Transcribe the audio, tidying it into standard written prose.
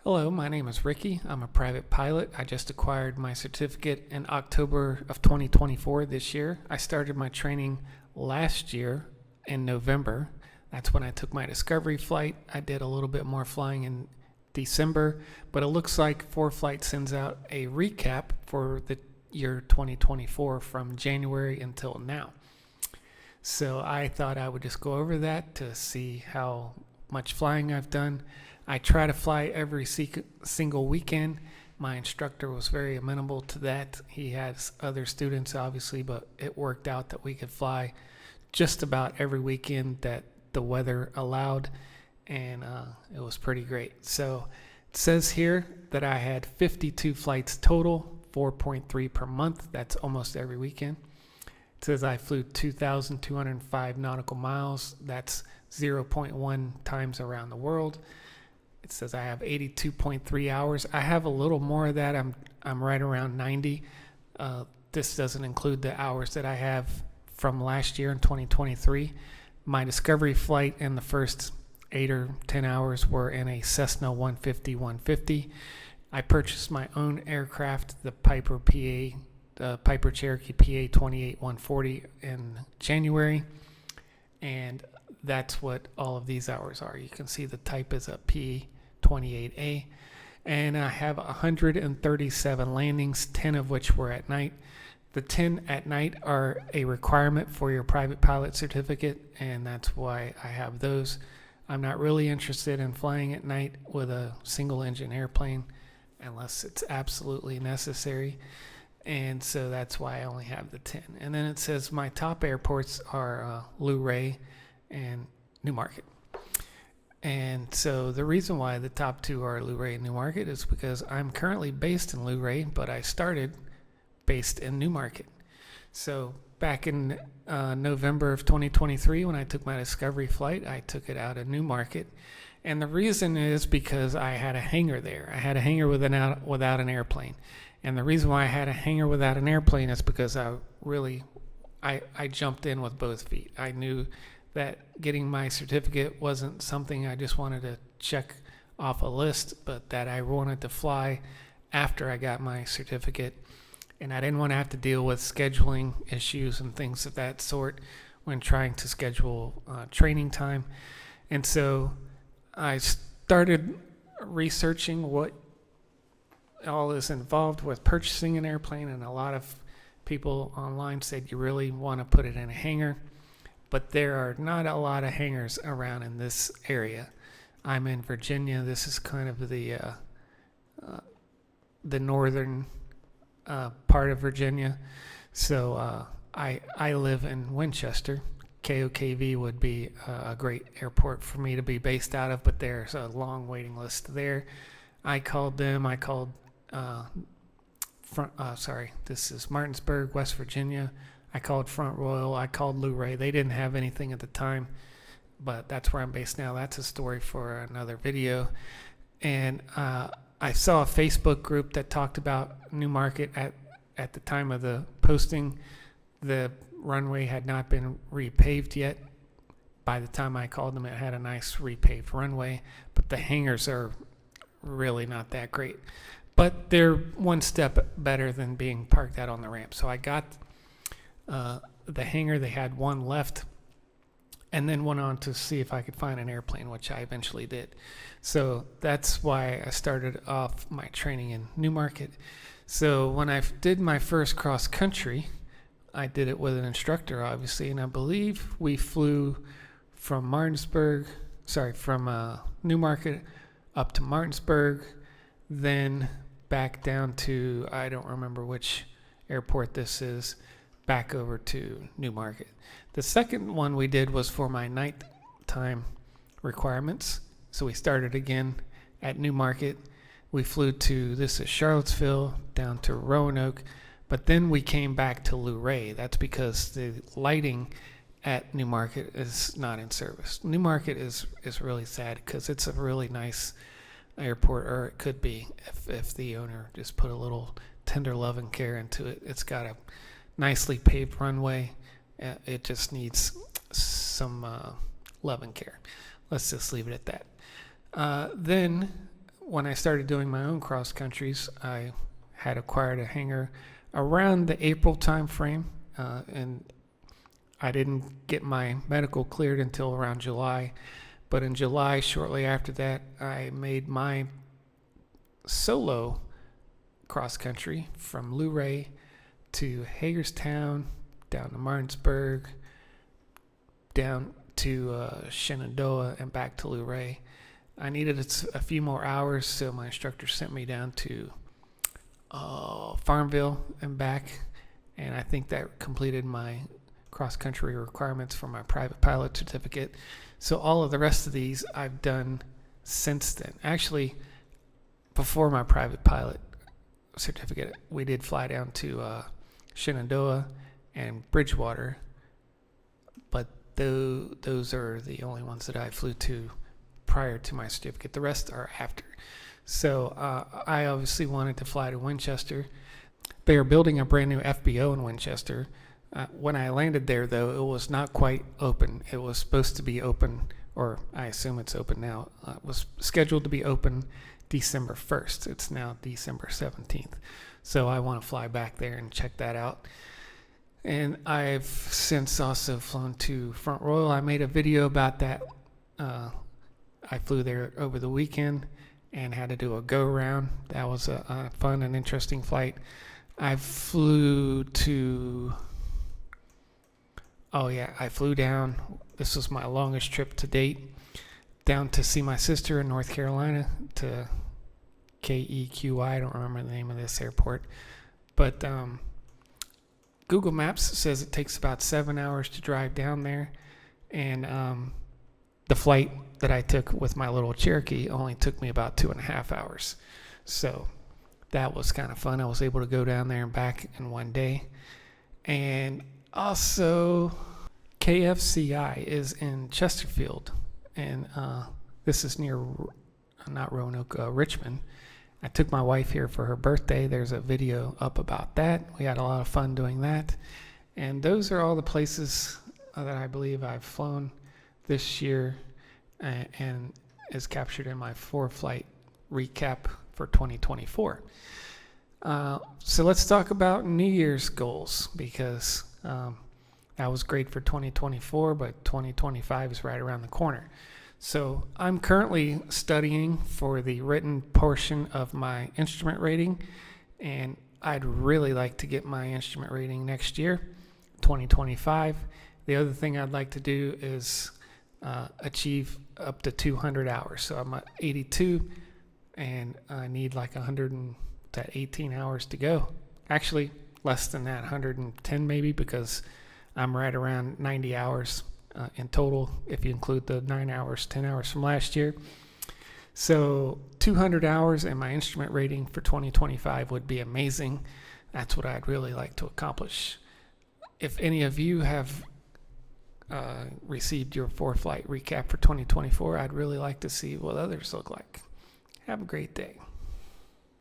Hello, my name is Ricky. I'm a private pilot. I just acquired my certificate in October of 2024 this year. I started my training last year in November. That's when I took my discovery flight. I did a little bit more flying in December, but it looks like ForeFlight sends out a recap for the year 2024 from January until now. So I thought I would just go over that to see how much flying I've done. I try to fly every single weekend. My instructor was very amenable to that. He has other students, obviously, but it worked out that we could fly just about every weekend that the weather allowed, and it was pretty great. So it says here that I had 52 flights total, 4.3 per month. That's almost every weekend. It says I flew 2,205 nautical miles. That's 0.1 times around the world. It says I have 82.3 hours. I have a little more of that. I'm right around 90. This doesn't include the hours that I have from last year in 2023. My discovery flight in the first 8 or 10 hours were in a Cessna 150-150. I purchased my own aircraft, the Piper Cherokee PA-28-140 in January, and that's what all of these hours are. You can see the type is a P-28A, and I have 137 landings, 10 of which were at night. The 10 at night are a requirement for your private pilot certificate, and that's why I have those. I'm not really interested in flying at night with a single engine airplane unless it's absolutely necessary, and so that's why I only have the 10. And then it says my top airports are Luray and Newmarket. And so the reason why the top two are Luray and Newmarket is because I'm currently based in Luray, but I started based in Newmarket. So back in November of 2023, when I took my discovery flight, I took it out of Newmarket. And the reason is because I had a hangar there. I had a hangar without an airplane. And the reason why I had a hangar without an airplane is because I jumped in with both feet. I knew that getting my certificate wasn't something I just wanted to check off a list, but that I wanted to fly after I got my certificate. And I didn't want to have to deal with scheduling issues and things of that sort when trying to schedule training time. And so I started researching what all is involved with purchasing an airplane, and a lot of people online said you really want to put it in a hangar. But there are not a lot of hangars around in this area. I'm in Virginia. This is kind of the northern part of Virginia. So I live in Winchester. KOKV would be a great airport for me to be based out of, but there's a long waiting list there. I called them. I called this is Martinsburg, West Virginia. I called Front Royal. I called Luray. They didn't have anything at the time, but that's where I'm based now. That's a story for another video. And I saw a Facebook group that talked about Newmarket at the time of the posting. The runway had not been repaved yet. By the time I called them, it had a nice repaved runway, but the hangars are really not that great. But they're one step better than being parked out on the ramp. So I got the hangar. They had one left, and then went on to see if I could find an airplane, which I eventually did. So that's why I started off my training in Newmarket. So when I did my first cross country, I did it with an instructor, obviously, and I believe we flew from Newmarket up to Martinsburg, then back down to, I don't remember which airport this is, back over to Newmarket. The second one we did was for my nighttime requirements. So we started again at Newmarket. We flew to, this is Charlottesville, down to Roanoke, but then we came back to Luray. That's because the lighting at Newmarket is not in service. Newmarket is really sad because it's a really nice airport, or it could be if the owner just put a little tender love and care into it. It's got a nicely paved runway. It just needs some love and care. Let's just leave it at that. Then when I started doing my own cross countries, I had acquired a hangar around the April time frame, and I didn't get my medical cleared until around July. But in July, shortly after that, I made my solo cross country from Luray to Hagerstown, down to Martinsburg, down to Shenandoah, and back to Luray. I needed a few more hours, so my instructor sent me down to Farmville and back, and I think that completed my cross-country requirements for my private pilot certificate. So all of the rest of these I've done since then. Actually, before my private pilot certificate, we did fly down to Shenandoah and Bridgewater, but those are the only ones that I flew to prior to my certificate. The rest are after. So I obviously wanted to fly to Winchester. They are building a brand new FBO in Winchester. When I landed there, though, it was not quite open. It was supposed to be open, or I assume it's open now. It was scheduled to be open December 1st. It's now December 17th. So I want to fly back there and check that out. And I've since also flown to Front Royal. I made a video about that. I flew there over the weekend and had to do a go-round. That was a fun and interesting flight. I flew down. This was my longest trip to date, down to see my sister in North Carolina, to KEQI. I don't remember the name of this airport. But Google Maps says it takes about 7 hours to drive down there. And the flight that I took with my little Cherokee only took me about 2.5 hours. So that was kind of fun. I was able to go down there and back in one day. And also, KFCI is in Chesterfield, and this is near, not Roanoke, Richmond. I took my wife here for her birthday. There's a video up about that. We had a lot of fun doing that. And those are all the places that I believe I've flown this year, and is captured in my 4-flight recap for 2024. So let's talk about New Year's goals, because that was great for 2024, but 2025 is right around the corner. So I'm currently studying for the written portion of my instrument rating, and I'd really like to get my instrument rating next year, 2025. The other thing I'd like to do is achieve up to 200 hours. So I'm at 82, and I need like 118 hours to go. Actually, less than that, 110 maybe, because I'm right around 90 hours in total, if you include the 10 hours from last year. So 200 hours and my instrument rating for 2025 would be amazing. That's what I'd really like to accomplish. If any of you have received your 4-flight recap for 2024, I'd really like to see what others look like. Have a great day.